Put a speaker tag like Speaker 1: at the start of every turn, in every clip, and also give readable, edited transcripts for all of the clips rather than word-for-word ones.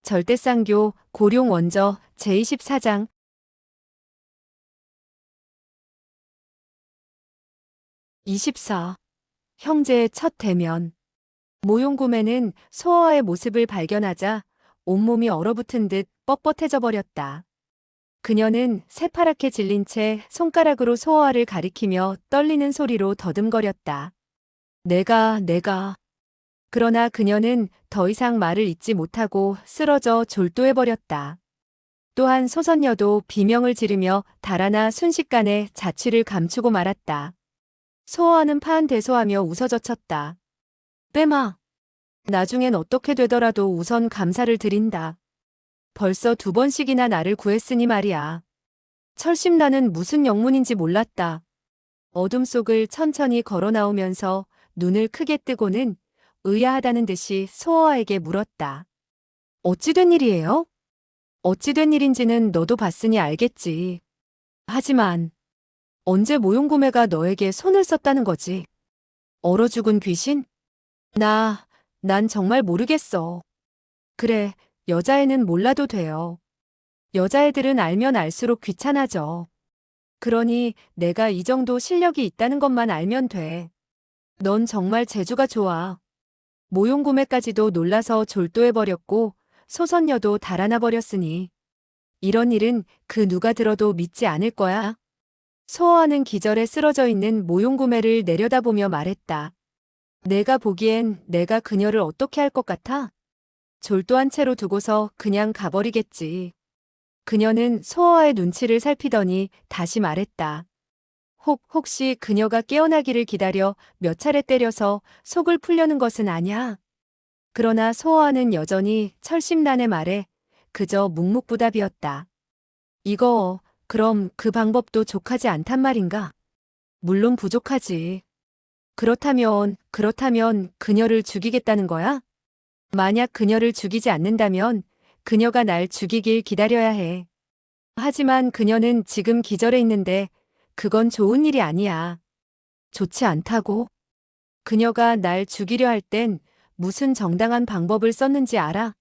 Speaker 1: 절대쌍교 고룡 원저 제24장 24. 형제의 첫 대면. 모용구매는 소어의 모습을 발견하자 온몸이 얼어붙은 듯 뻣뻣해져 버렸다. 그녀는 새파랗게 질린 채 손가락으로 소어를 가리키며 떨리는 소리로 더듬거렸다. 내가. 그러나 그녀는 더 이상 말을 잇지 못하고 쓰러져 졸도해버렸다. 또한 소선녀도 비명을 지르며 달아나 순식간에 자취를 감추고 말았다. 소어는 파은대소하며 웃어젖혔다. 빼마. 나중엔 어떻게 되더라도 우선 감사를 드린다. 벌써 2번씩이나 나를 구했으니 말이야. 철심나는 무슨 영문인지 몰랐다. 어둠 속을 천천히 걸어 나오면서 눈을 크게 뜨고는 의아하다는 듯이 소어에게 물었다. 어찌 된 일이에요? 어찌 된 일인지는 너도 봤으니 알겠지. 하지만 언제 모용구매가 너에게 손을 썼다는 거지? 얼어 죽은 귀신? 난 정말 모르겠어. 그래, 여자애는 몰라도 돼요. 여자애들은 알면 알수록 귀찮아져. 그러니 내가 이 정도 실력이 있다는 것만 알면 돼. 넌 정말 재주가 좋아. 모용구매까지도 놀라서 졸도해버렸고 소선녀도 달아나 버렸으니 이런 일은 그 누가 들어도 믿지 않을 거야. 소어하는 기절에 쓰러져 있는 모용구매를 내려다보며 말했다. 내가 보기엔 내가 그녀를 어떻게 할 것 같아? 졸도한 채로 두고서 그냥 가버리겠지. 그녀는 소어의 눈치를 살피더니 다시 말했다. 혹시 그녀가 깨어나기를 기다려 몇 차례 때려서 속을 풀려는 것은 아냐? 그러나 소어는 여전히 철심란의 말에 그저 묵묵부답이었다. 그럼 그 방법도 족하지 않단 말인가? 물론 부족하지. 그렇다면 그녀를 죽이겠다는 거야? 만약 그녀를 죽이지 않는다면 그녀가 날 죽이길 기다려야 해. 하지만 그녀는 지금 기절해 있는데 그건 좋은 일이 아니야. 좋지 않다고? 그녀가 날 죽이려 할 땐 무슨 정당한 방법을 썼는지 알아?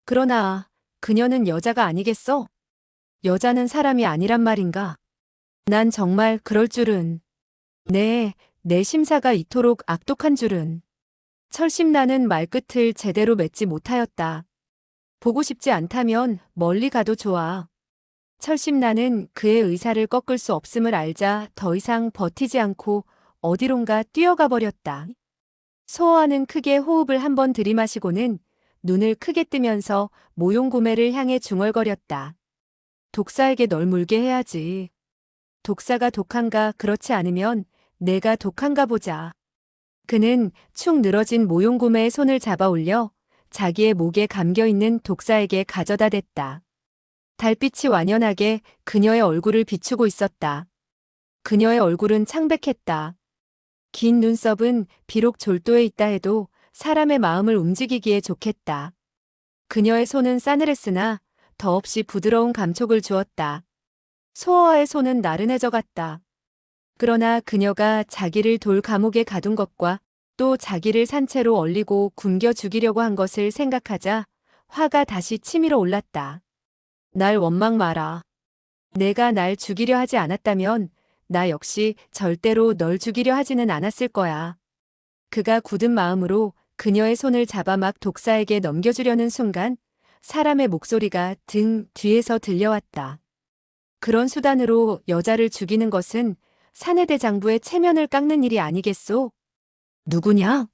Speaker 1: 그러나 그녀는 여자가 아니겠어? 여자는 사람이 아니란 말인가? 난 정말 그럴 줄은. 내 심사가 이토록 악독한 줄은. 철심나는 말끝을 제대로 맺지 못하였다. 보고 싶지 않다면 멀리 가도 좋아. 철심나는 그의 의사를 꺾을 수 없음을 알자 더 이상 버티지 않고 어디론가 뛰어가 버렸다. 소어하는 크게 호흡을 한번 들이마시고는 눈을 크게 뜨면서 모용구매를 향해 중얼거렸다. 독사에게 널 물게 해야지. 독사가 독한가 그렇지 않으면 내가 독한가 보자. 그는 축 늘어진 모용구매의 손을 잡아 올려 자기의 목에 감겨있는 독사에게 가져다 댔다. 달빛이 완연하게 그녀의 얼굴을 비추고 있었다. 그녀의 얼굴은 창백했다. 긴 눈썹은 비록 졸도해 있다 해도 사람의 마음을 움직이기에 좋겠다. 그녀의 손은 싸늘했으나 더없이 부드러운 감촉을 주었다. 소어의 손은 나른해져 갔다. 그러나 그녀가 자기를 돌 감옥에 가둔 것과 또 자기를 산채로 얼리고 굶겨 죽이려고 한 것을 생각하자 화가 다시 치밀어 올랐다. 날 원망 마라. 내가 날 죽이려 하지 않았다면 나 역시 절대로 널 죽이려 하지는 않았을 거야. 그가 굳은 마음으로 그녀의 손을 잡아 막 독사에게 넘겨주려는 순간 사람의 목소리가 등 뒤에서 들려왔다. 그런 수단으로 여자를 죽이는 것은 사내대장부의 체면을 깎는 일이 아니겠소? 누구냐?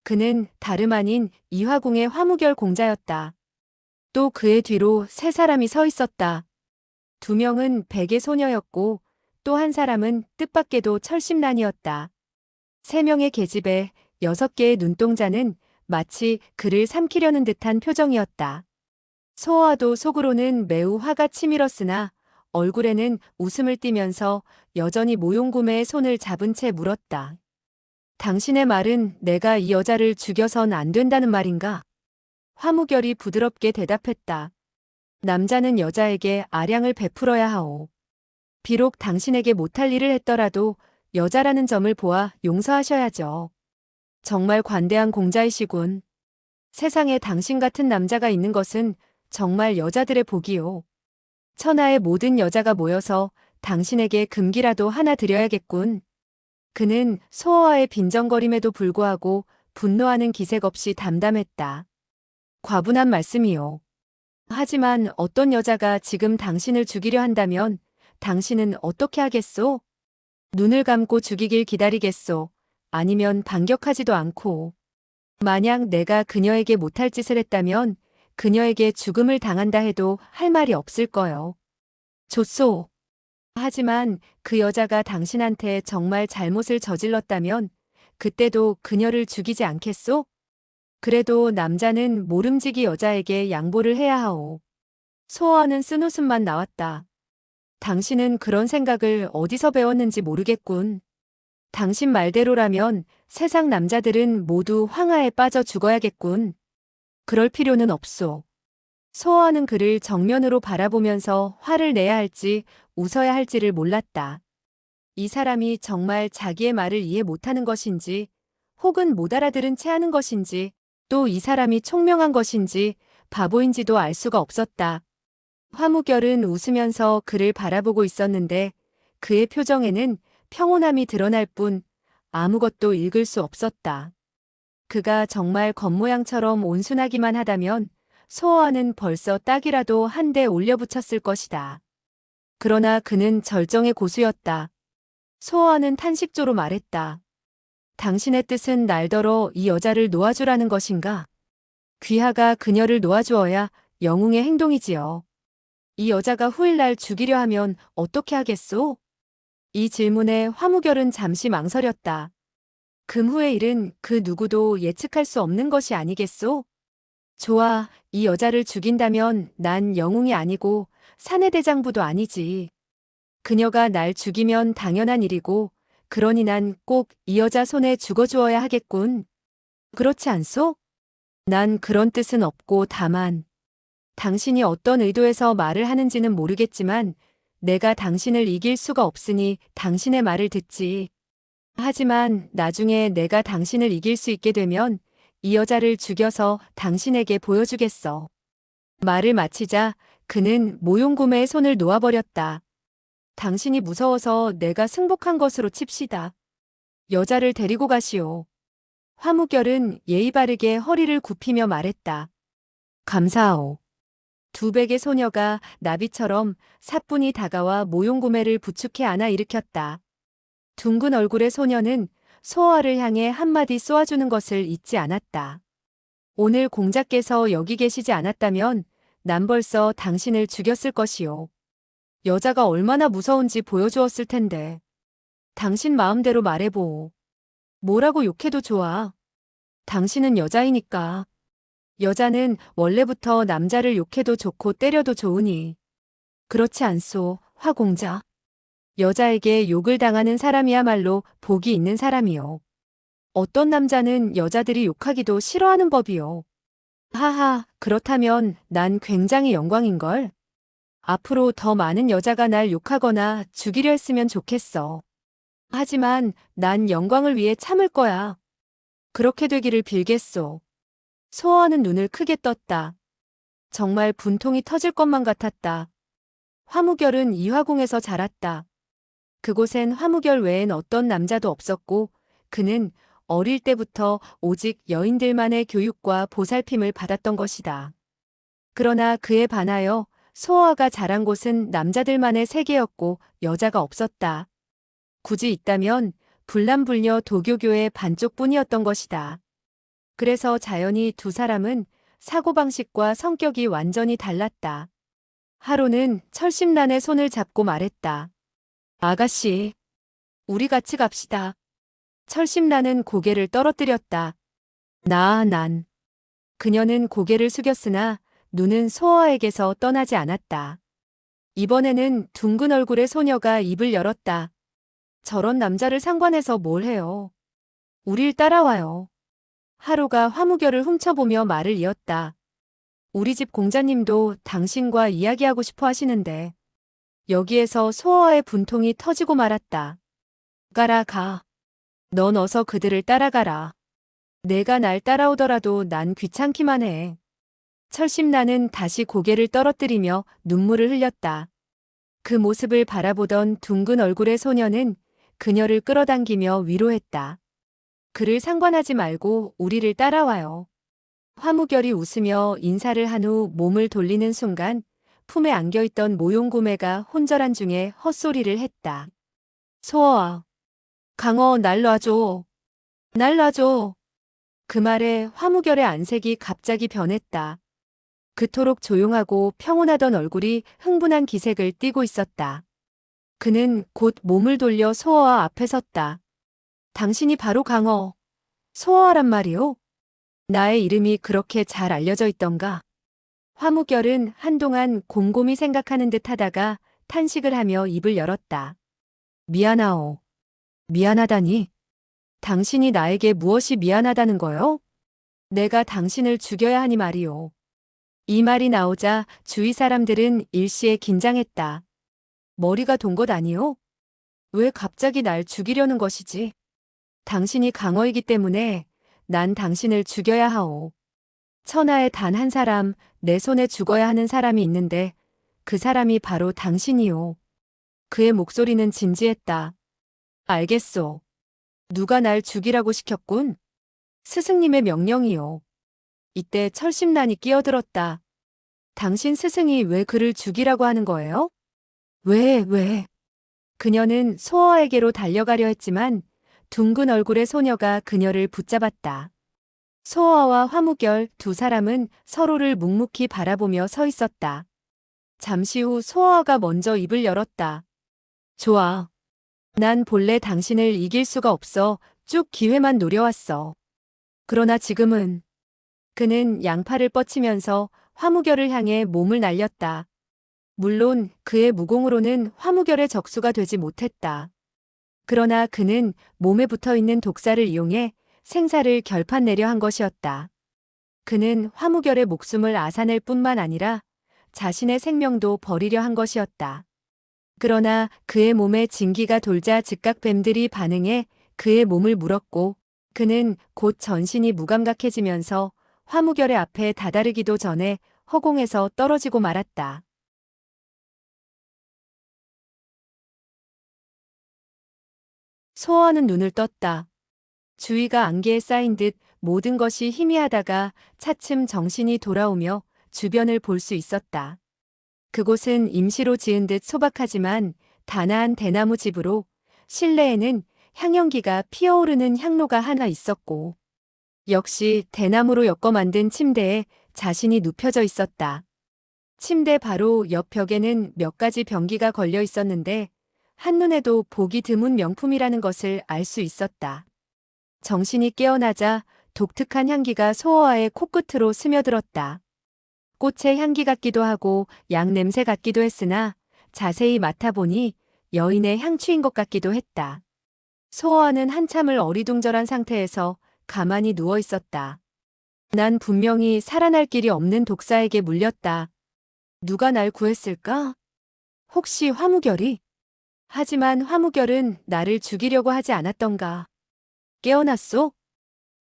Speaker 1: 그는 다름 아닌 이화궁의 화무결 공자였다. 또 그의 뒤로 3사람이 서 있었다. 2명은 백의 소녀였고 또 한 사람은 뜻밖에도 철심란이었다. 3명의 계집에 6개의 눈동자는 마치 그를 삼키려는 듯한 표정이었다. 소어와도 속으로는 매우 화가 치밀었으나 얼굴에는 웃음을 띠면서 여전히 모용구매의 손을 잡은 채 물었다. 당신의 말은 내가 이 여자를 죽여선 안 된다는 말인가? 화무결이 부드럽게 대답했다. 남자는 여자에게 아량을 베풀어야 하오. 비록 당신에게 못할 일을 했더라도 여자라는 점을 보아 용서하셔야죠. 정말 관대한 공자이시군. 세상에 당신 같은 남자가 있는 것은 정말 여자들의 복이요. 천하의 모든 여자가 모여서 당신에게 금기라도 하나 드려야겠군. 그는 소어와의 빈정거림에도 불구하고 분노하는 기색 없이 담담했다. 과분한 말씀이요. 하지만 어떤 여자가 지금 당신을 죽이려 한다면 당신은 어떻게 하겠소? 눈을 감고 죽이길 기다리겠소? 아니면 반격하지도 않고. 만약 내가 그녀에게 못할 짓을 했다면 그녀에게 죽음을 당한다 해도 할 말이 없을 거요. 좋소. 하지만 그 여자가 당신한테 정말 잘못을 저질렀다면 그때도 그녀를 죽이지 않겠소? 그래도 남자는 모름지기 여자에게 양보를 해야 하오. 소어는 쓴웃음만 나왔다. 당신은 그런 생각을 어디서 배웠는지 모르겠군. 당신 말대로라면 세상 남자들은 모두 황하에 빠져 죽어야겠군. 그럴 필요는 없소. 소어는 그를 정면으로 바라보면서 화를 내야 할지 웃어야 할지를 몰랐다. 이 사람이 정말 자기의 말을 이해 못하는 것인지 혹은 못 알아들은 채 하는 것인지 또 이 사람이 총명한 것인지 바보인지도 알 수가 없었다. 화무결은 웃으면서 그를 바라보고 있었는데 그의 표정에는 평온함이 드러날 뿐 아무것도 읽을 수 없었다. 그가 정말 겉모양처럼 온순하기만 하다면 소어와는 벌써 딱이라도 한 대 올려붙였을 것이다. 그러나 그는 절정의 고수였다. 소어와는 탄식조로 말했다. 당신의 뜻은 날더러 이 여자를 놓아주라는 것인가? 귀하가 그녀를 놓아주어야 영웅의 행동이지요. 이 여자가 후일날 죽이려 하면 어떻게 하겠소? 이 질문에 화무결은 잠시 망설였다. 금후의 일은 그 누구도 예측할 수 없는 것이 아니겠소? 좋아, 이 여자를 죽인다면 난 영웅이 아니고 사내대장부도 아니지. 그녀가 날 죽이면 당연한 일이고 그러니 난 꼭 이 여자 손에 죽어주어야 하겠군. 그렇지 않소? 난 그런 뜻은 없고 다만 당신이 어떤 의도에서 말을 하는지는 모르겠지만 내가 당신을 이길 수가 없으니 당신의 말을 듣지. 하지만 나중에 내가 당신을 이길 수 있게 되면 이 여자를 죽여서 당신에게 보여주겠어. 말을 마치자 그는 모용구매의 손을 놓아버렸다. 당신이 무서워서 내가 승복한 것으로 칩시다. 여자를 데리고 가시오. 화무결은 예의 바르게 허리를 굽히며 말했다. 감사하오. 두 백의 소녀가 나비처럼 사뿐히 다가와 모용구매를 부축해 안아 일으켰다. 둥근 얼굴의 소녀는 소어와를 향해 한마디 쏘아주는 것을 잊지 않았다. 오늘 공자께서 여기 계시지 않았다면 난 벌써 당신을 죽였을 것이오. 여자가 얼마나 무서운지 보여주었을 텐데. 당신 마음대로 말해보오. 뭐라고 욕해도 좋아. 당신은 여자이니까. 여자는 원래부터 남자를 욕해도 좋고 때려도 좋으니. 그렇지 않소, 화공자. 여자에게 욕을 당하는 사람이야말로 복이 있는 사람이요. 어떤 남자는 여자들이 욕하기도 싫어하는 법이요. 하하, 그렇다면 난 굉장히 영광인걸. 앞으로 더 많은 여자가 날 욕하거나 죽이려 했으면 좋겠어. 하지만 난 영광을 위해 참을 거야. 그렇게 되기를 빌겠소. 소어는 눈을 크게 떴다. 정말 분통이 터질 것만 같았다. 화무결은 이화궁에서 자랐다. 그곳엔 화무결 외엔 어떤 남자도 없었고 그는 어릴 때부터 오직 여인들만의 교육과 보살핌을 받았던 것이다. 그러나 그에 반하여 소어가 자란 곳은 남자들만의 세계였고 여자가 없었다. 굳이 있다면 불남불녀 도교교의 반쪽뿐이었던 것이다. 그래서 자연히 두 사람은 사고방식과 성격이 완전히 달랐다. 하루는 철심란의 손을 잡고 말했다. 아가씨, 우리 같이 갑시다. 철심란은 고개를 떨어뜨렸다. 난. 그녀는 고개를 숙였으나 눈은 소어에게서 떠나지 않았다. 이번에는 둥근 얼굴의 소녀가 입을 열었다. 저런 남자를 상관해서 뭘 해요. 우릴 따라와요. 하루가 화무결을 훔쳐보며 말을 이었다. 우리 집 공자님도 당신과 이야기하고 싶어 하시는데. 여기에서 소어의 분통이 터지고 말았다. 가라 가. 넌 어서 그들을 따라가라. 내가 날 따라오더라도 난 귀찮기만 해. 철심나는 다시 고개를 떨어뜨리며 눈물을 흘렸다. 그 모습을 바라보던 둥근 얼굴의 소녀는 그녀를 끌어당기며 위로했다. 그를 상관하지 말고 우리를 따라와요. 화무결이 웃으며 인사를 한 후 몸을 돌리는 순간 품에 안겨있던 모용구매가 혼절한 중에 헛소리를 했다. 소어아, 강어 날 놔줘. 날 놔줘. 그 말에 화무결의 안색이 갑자기 변했다. 그토록 조용하고 평온하던 얼굴이 흥분한 기색을 띠고 있었다. 그는 곧 몸을 돌려 소어아 앞에 섰다. 당신이 바로 강어. 소어아란 말이오? 나의 이름이 그렇게 잘 알려져 있던가? 화무결은 한동안 곰곰이 생각하는 듯 하다가 탄식을 하며 입을 열었다. 미안하오. 미안하다니? 당신이 나에게 무엇이 미안하다는 거요? 내가 당신을 죽여야 하니 말이오. 이 말이 나오자 주위 사람들은 일시에 긴장했다. 머리가 돈 것 아니오? 왜 갑자기 날 죽이려는 것이지? 당신이 강어이기 때문에 난 당신을 죽여야 하오. 천하에 단 한 사람, 내 손에 죽어야 하는 사람이 있는데 그 사람이 바로 당신이오. 그의 목소리는 진지했다. 알겠소. 누가 날 죽이라고 시켰군? 스승님의 명령이요. 이때 철심란이 끼어들었다. 당신 스승이 왜 그를 죽이라고 하는 거예요? 왜? 그녀는 소어에게로 달려가려 했지만 둥근 얼굴의 소녀가 그녀를 붙잡았다. 소어와 화무결 두 사람은 서로를 묵묵히 바라보며 서 있었다. 잠시 후 소어가 먼저 입을 열었다. 좋아. 난 본래 당신을 이길 수가 없어 쭉 기회만 노려왔어. 그러나 지금은 그는 양팔을 뻗치면서 화무결을 향해 몸을 날렸다. 물론 그의 무공으로는 화무결의 적수가 되지 못했다. 그러나 그는 몸에 붙어 있는 독사를 이용해 생사를 결판내려 한 것이었다. 그는 화무결의 목숨을 앗아낼 뿐만 아니라 자신의 생명도 버리려 한 것이었다. 그러나 그의 몸에 진기가 돌자 즉각 뱀들이 반응해 그의 몸을 물었고 그는 곧 전신이 무감각해지면서 화무결의 앞에 다다르기도 전에 허공에서 떨어지고 말았다. 소어는 눈을 떴다. 주위가 안개에 쌓인 듯 모든 것이 희미하다가 차츰 정신이 돌아오며 주변을 볼 수 있었다. 그곳은 임시로 지은 듯 소박하지만 단아한 대나무 집으로 실내에는 향연기가 피어오르는 향로가 하나 있었고 역시 대나무로 엮어 만든 침대에 자신이 눕혀져 있었다. 침대 바로 옆 벽에는 몇 가지 병기가 걸려 있었는데 한눈에도 보기 드문 명품이라는 것을 알 수 있었다. 정신이 깨어나자 독특한 향기가 소어와의 코끝으로 스며들었다. 꽃의 향기 같기도 하고 양 냄새 같기도 했으나 자세히 맡아보니 여인의 향취인 것 같기도 했다. 소어와는 한참을 어리둥절한 상태에서 가만히 누워 있었다. 난 분명히 살아날 길이 없는 독사에게 물렸다. 누가 날 구했을까? 혹시 화무결이? 하지만 화무결은 나를 죽이려고 하지 않았던가. 깨어났소?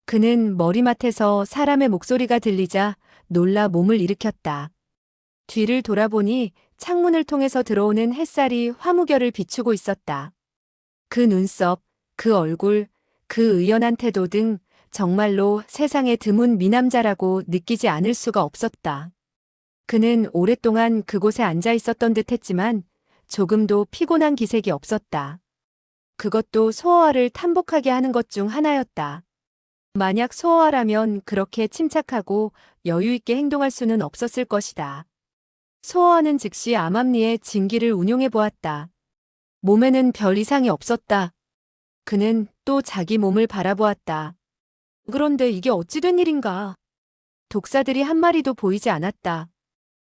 Speaker 1: 그는 머리맡에서 사람의 목소리가 들리자 놀라 몸을 일으켰다. 뒤를 돌아보니 창문을 통해서 들어오는 햇살이 화무결을 비추고 있었다. 그 눈썹, 그 얼굴, 그 의연한 태도 등 정말로 세상에 드문 미남자라고 느끼지 않을 수가 없었다. 그는 오랫동안 그곳에 앉아 있었던 듯 했지만 조금도 피곤한 기색이 없었다. 그것도 소어와를 탐복하게 하는 것 중 하나였다. 만약 소어와라면 그렇게 침착하고 여유 있게 행동할 수는 없었을 것이다. 소어와는 즉시 암암리에 진기를 운용해 보았다. 몸에는 별 이상이 없었다. 그는 또 자기 몸을 바라보았다. 그런데 이게 어찌 된 일인가? 독사들이 한 마리도 보이지 않았다.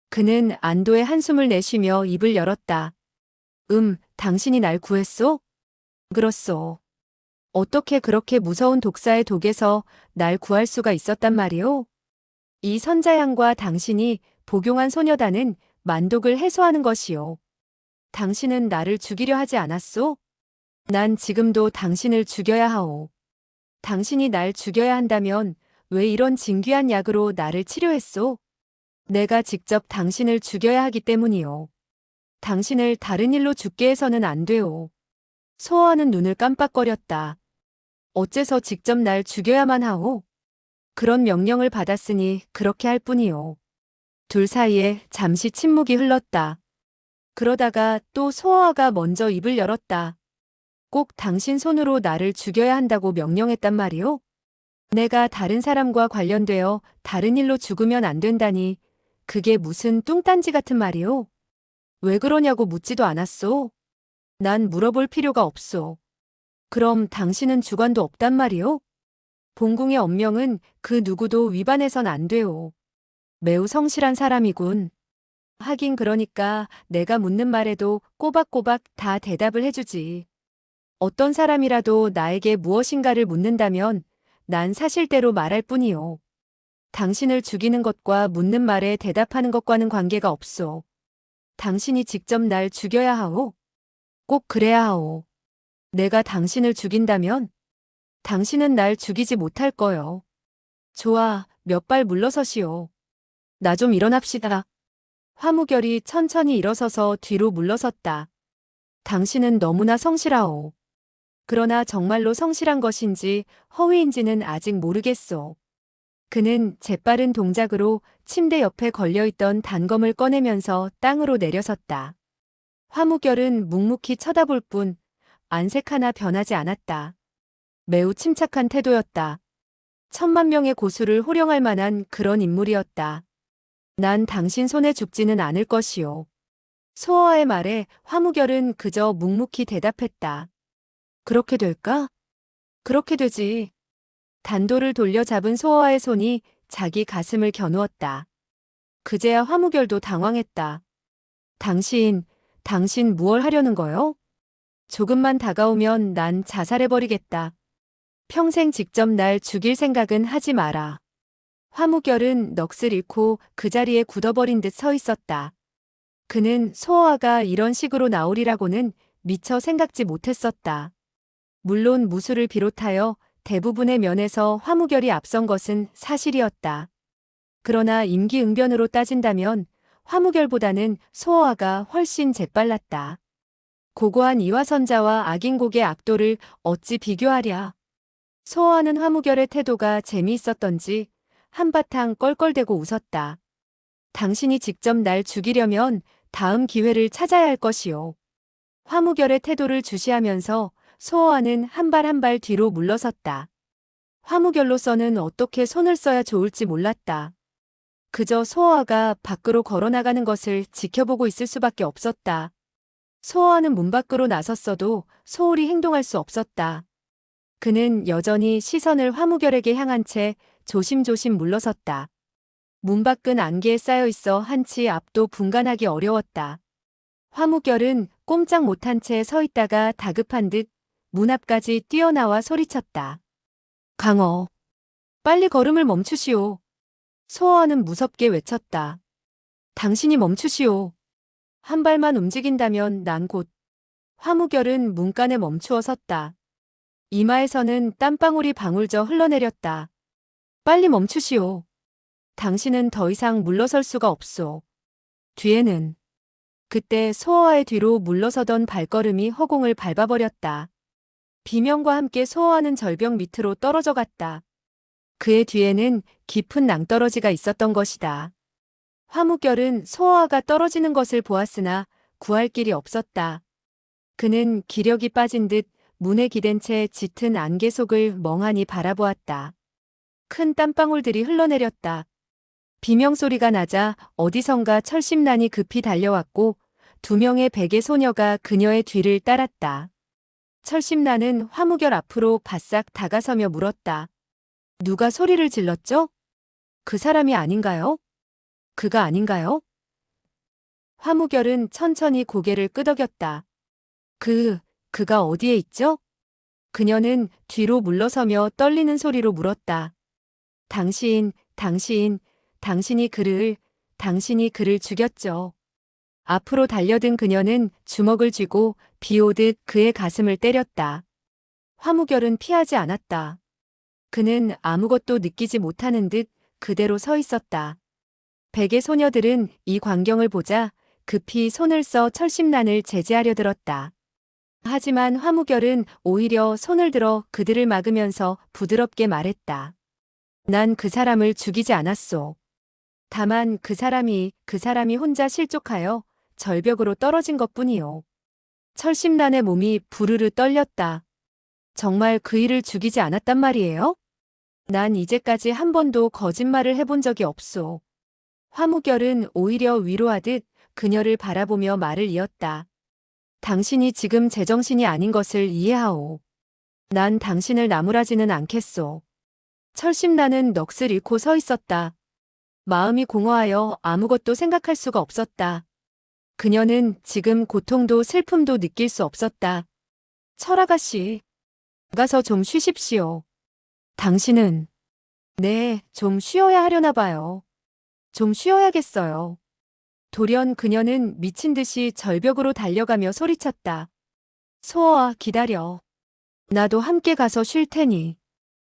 Speaker 1: 그는 안도의 한숨을 내쉬며 입을 열었다. 당신이 날 구했소? 그렇소. 어떻게 그렇게 무서운 독사의 독에서 날 구할 수가 있었단 말이오? 이 선자양과 당신이 복용한 소녀단은 만독을 해소하는 것이오. 당신은 나를 죽이려 하지 않았소? 난 지금도 당신을 죽여야 하오. 당신이 날 죽여야 한다면 왜 이런 진귀한 약으로 나를 치료했소? 내가 직접 당신을 죽여야 하기 때문이요. 당신을 다른 일로 죽게 해서는 안 돼요. 소아는 눈을 깜빡거렸다. 어째서 직접 날 죽여야만 하오? 그런 명령을 받았으니 그렇게 할 뿐이요. 둘 사이에 잠시 침묵이 흘렀다. 그러다가 또 소아가 먼저 입을 열었다. 꼭 당신 손으로 나를 죽여야 한다고 명령했단 말이오? 내가 다른 사람과 관련되어 다른 일로 죽으면 안 된다니 그게 무슨 뚱딴지 같은 말이오? 왜 그러냐고 묻지도 않았소. 난 물어볼 필요가 없소. 그럼 당신은 주관도 없단 말이오? 본궁의 엄명은 그 누구도 위반해선 안 돼요. 매우 성실한 사람이군. 하긴 그러니까 내가 묻는 말에도 꼬박꼬박 다 대답을 해주지. 어떤 사람이라도 나에게 무엇인가를 묻는다면 난 사실대로 말할 뿐이요. 당신을 죽이는 것과 묻는 말에 대답하는 것과는 관계가 없소. 당신이 직접 날 죽여야 하오. 꼭 그래야 하오. 내가 당신을 죽인다면 당신은 날 죽이지 못할 거요. 좋아, 몇 발 물러서시오. 나 좀 일어납시다. 화무결이 천천히 일어서서 뒤로 물러섰다. 당신은 너무나 성실하오. 그러나 정말로 성실한 것인지 허위인지는 아직 모르겠소. 그는 재빠른 동작으로 침대 옆에 걸려있던 단검을 꺼내면서 땅으로 내려섰다. 화무결은 묵묵히 쳐다볼 뿐 안색 하나 변하지 않았다. 매우 침착한 태도였다. 10,000명의 고수를 호령할 만한 그런 인물이었다. 난 당신 손에 죽지는 않을 것이요. 소어의 말에 화무결은 그저 묵묵히 대답했다. 그렇게 될까? 그렇게 되지. 단도를 돌려 잡은 소어의 손이 자기 가슴을 겨누었다. 그제야 화무결도 당황했다. 당신 무얼 하려는 거요? 조금만 다가오면 난 자살해버리겠다. 평생 직접 날 죽일 생각은 하지 마라. 화무결은 넋을 잃고 그 자리에 굳어버린 듯 서 있었다. 그는 소어아가 이런 식으로 나오리라고는 미처 생각지 못했었다. 물론 무술을 비롯하여 대부분의 면에서 화무결이 앞선 것은 사실이었다. 그러나 임기응변으로 따진다면 화무결보다는 소어아가 훨씬 재빨랐다. 고고한 이화선자와 악인곡의 악도를 어찌 비교하랴. 소어아는 화무결의 태도가 재미있었던지 한바탕 껄껄대고 웃었다. 당신이 직접 날 죽이려면 다음 기회를 찾아야 할 것이요. 화무결의 태도를 주시하면서 소어아는 한 발 한 발 뒤로 물러섰다. 화무결로서는 어떻게 손을 써야 좋을지 몰랐다. 그저 소어아가 밖으로 걸어나가는 것을 지켜보고 있을 수밖에 없었다. 소어아는 문 밖으로 나섰어도 소홀히 행동할 수 없었다. 그는 여전히 시선을 화무결에게 향한 채 조심조심 물러섰다. 문 밖은 안개에 쌓여 있어 한치 앞도 분간하기 어려웠다. 화무결은 꼼짝 못한 채 서 있다가 다급한 듯 문 앞까지 뛰어나와 소리쳤다. 강어, 빨리 걸음을 멈추시오. 소어아는 무섭게 외쳤다. 당신이 멈추시오. 한 발만 움직인다면 난 곧. 화무결은 문간에 멈추어 섰다. 이마에서는 땀방울이 방울져 흘러내렸다. 빨리 멈추시오. 당신은 더 이상 물러설 수가 없소. 뒤에는. 그때 소어아의 뒤로 물러서던 발걸음이 허공을 밟아버렸다. 비명과 함께 소어아는 절벽 밑으로 떨어져 갔다. 그의 뒤에는 깊은 낭떠러지가 있었던 것이다. 화무결은 소어아가 떨어지는 것을 보았으나 구할 길이 없었다. 그는 기력이 빠진 듯 문에 기댄 채 짙은 안개 속을 멍하니 바라보았다. 큰 땀방울들이 흘러내렸다. 비명소리가 나자 어디선가 철심란이 급히 달려왔고 2명의 베개 소녀가 그녀의 뒤를 따랐다. 철심란은 화무결 앞으로 바싹 다가서며 물었다. 누가 소리를 질렀죠? 그 사람이 아닌가요? 그가 아닌가요? 화무결은 천천히 고개를 끄덕였다. 그가 어디에 있죠? 그녀는 뒤로 물러서며 떨리는 소리로 물었다. 당신이 그를 죽였죠. 앞으로 달려든 그녀는 주먹을 쥐고 비오듯 그의 가슴을 때렸다. 화무결은 피하지 않았다. 그는 아무것도 느끼지 못하는 듯 그대로 서 있었다. 백의 소녀들은 이 광경을 보자 급히 손을 써 철심란을 제지하려 들었다. 하지만 화무결은 오히려 손을 들어 그들을 막으면서 부드럽게 말했다. 난 그 사람을 죽이지 않았소. 다만 그 사람이 혼자 실족하여 절벽으로 떨어진 것뿐이요. 철심란의 몸이 부르르 떨렸다. 정말 그 일을 죽이지 않았단 말이에요? 난 이제까지 한 번도 거짓말을 해본 적이 없소. 화무결은 오히려 위로하듯 그녀를 바라보며 말을 이었다. 당신이 지금 제정신이 아닌 것을 이해하오. 난 당신을 나무라지는 않겠소. 철심란은 넋을 잃고 서 있었다. 마음이 공허하여 아무것도 생각할 수가 없었다. 그녀는 지금 고통도 슬픔도 느낄 수 없었다. 철아가씨, 가서 좀 쉬십시오. 당신은, 네, 좀 쉬어야 하려나 봐요. 좀 쉬어야겠어요. 돌연 그녀는 미친 듯이 절벽으로 달려가며 소리쳤다. 소어아, 기다려. 나도 함께 가서 쉴 테니.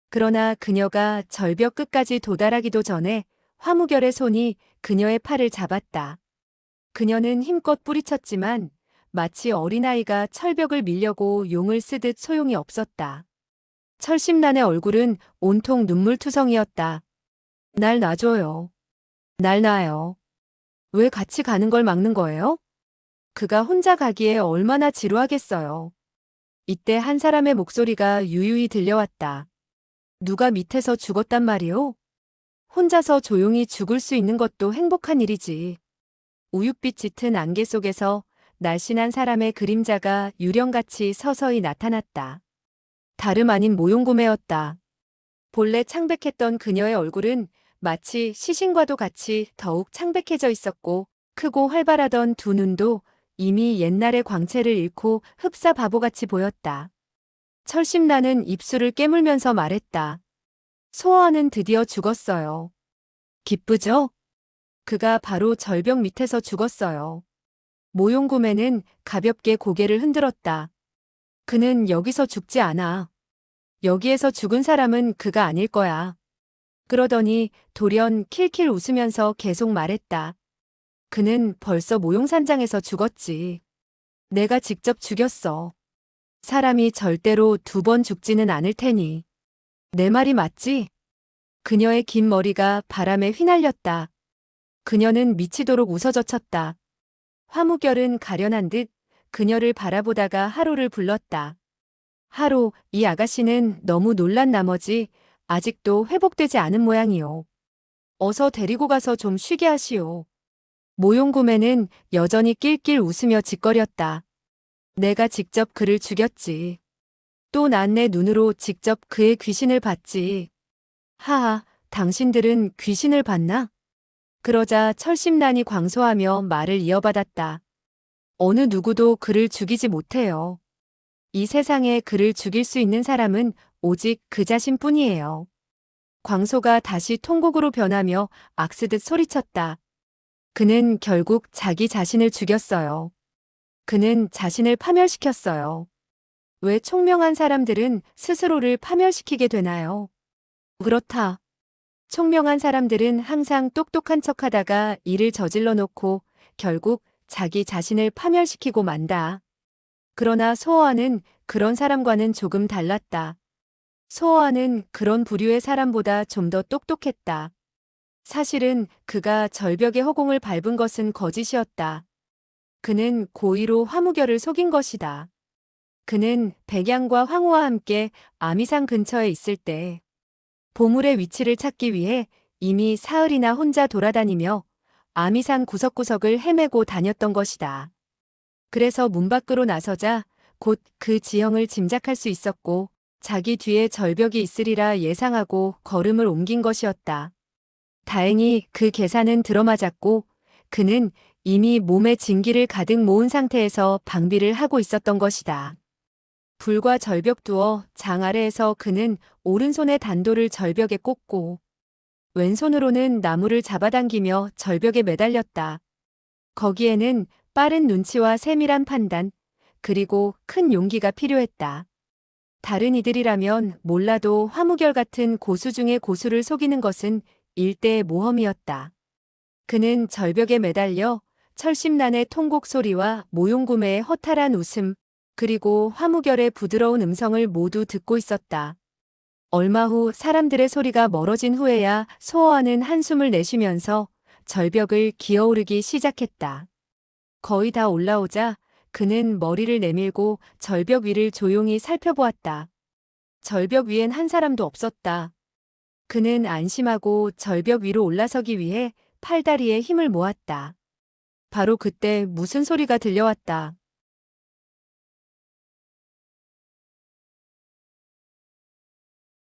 Speaker 1: 그러나 그녀가 절벽 끝까지 도달하기도 전에 화무결의 손이 그녀의 팔을 잡았다. 그녀는 힘껏 뿌리쳤지만 마치 어린아이가 철벽을 밀려고 용을 쓰듯 소용이 없었다. 철심란의 얼굴은 온통 눈물투성이었다. 날 놔줘요. 날 놔요. 왜 같이 가는 걸 막는 거예요? 그가 혼자 가기에 얼마나 지루하겠어요. 이때 한 사람의 목소리가 유유히 들려왔다. 누가 밑에서 죽었단 말이오? 혼자서 조용히 죽을 수 있는 것도 행복한 일이지. 우윳빛 짙은 안개 속에서 날씬한 사람의 그림자가 유령같이 서서히 나타났다. 다름 아닌 모용구매였다. 본래 창백했던 그녀의 얼굴은 마치 시신과도 같이 더욱 창백해져 있었고 크고 활발하던 두 눈도 이미 옛날의 광채를 잃고 흡사 바보같이 보였다. 철심란은 입술을 깨물면서 말했다. 소아는 드디어 죽었어요. 기쁘죠? 그가 바로 절벽 밑에서 죽었어요. 모용구매는 가볍게 고개를 흔들었다. 그는 여기서 죽지 않아. 여기에서 죽은 사람은 그가 아닐 거야. 그러더니 돌연 킬킬 웃으면서 계속 말했다. 그는 벌써 모용산장에서 죽었지. 내가 직접 죽였어. 사람이 절대로 두 번 죽지는 않을 테니. 내 말이 맞지? 그녀의 긴 머리가 바람에 휘날렸다. 그녀는 미치도록 웃어젖혔다. 화무결은 가련한 듯 그녀를 바라보다가 하로를 불렀다. 하로, 이 아가씨는 너무 놀란 나머지 아직도 회복되지 않은 모양이오. 어서 데리고 가서 좀 쉬게 하시오. 모용구매는 여전히 낄낄 웃으며 짓거렸다. 내가 직접 그를 죽였지. 또 난 내 눈으로 직접 그의 귀신을 봤지. 하하, 당신들은 귀신을 봤나? 그러자 철심란이 광소하며 말을 이어받았다. 어느 누구도 그를 죽이지 못해요. 이 세상에 그를 죽일 수 있는 사람은 오직 그 자신뿐이에요. 광소가 다시 통곡으로 변하며 악쓰듯 소리쳤다. 그는 결국 자기 자신을 죽였어요. 그는 자신을 파멸시켰어요. 왜 총명한 사람들은 스스로를 파멸시키게 되나요? 그렇다. 총명한 사람들은 항상 똑똑한 척하다가 일을 저질러 놓고 결국 자기 자신을 파멸시키고 만다. 그러나 소어아는 그런 사람과는 조금 달랐다. 소어아는 그런 부류의 사람보다 좀 더 똑똑했다. 사실은 그가 절벽의 허공을 밟은 것은 거짓이었다. 그는 고의로 화무결을 속인 것이다. 그는 백양과 황후와 함께 아미산 근처에 있을 때 보물의 위치를 찾기 위해 이미 사흘이나 혼자 돌아다니며 아미산 구석구석을 헤매고 다녔던 것이다. 그래서 문 밖으로 나서자 곧 그 지형을 짐작할 수 있었고 자기 뒤에 절벽이 있으리라 예상하고 걸음을 옮긴 것이었다. 다행히 그 계산은 들어맞았고 그는 이미 몸에 진기를 가득 모은 상태에서 방비를 하고 있었던 것이다. 불과 절벽 두어 장 아래에서 그는 오른손의 단도를 절벽에 꽂고 왼손으로는 나무를 잡아당기며 절벽에 매달렸다. 거기에는 빠른 눈치와 세밀한 판단, 그리고 큰 용기가 필요했다. 다른 이들이라면 몰라도 화무결 같은 고수 중의 고수를 속이는 것은 일대의 모험이었다. 그는 절벽에 매달려 철심란의 통곡 소리와 모용구매의 허탈한 웃음, 그리고 화무결의 부드러운 음성을 모두 듣고 있었다. 얼마 후 사람들의 소리가 멀어진 후에야 소어와는 한숨을 내쉬면서 절벽을 기어오르기 시작했다. 거의 다 올라오자 그는 머리를 내밀고 절벽 위를 조용히 살펴보았다. 절벽 위엔 한 사람도 없었다. 그는 안심하고 절벽 위로 올라서기 위해 팔다리에 힘을 모았다. 바로 그때 무슨 소리가 들려왔다.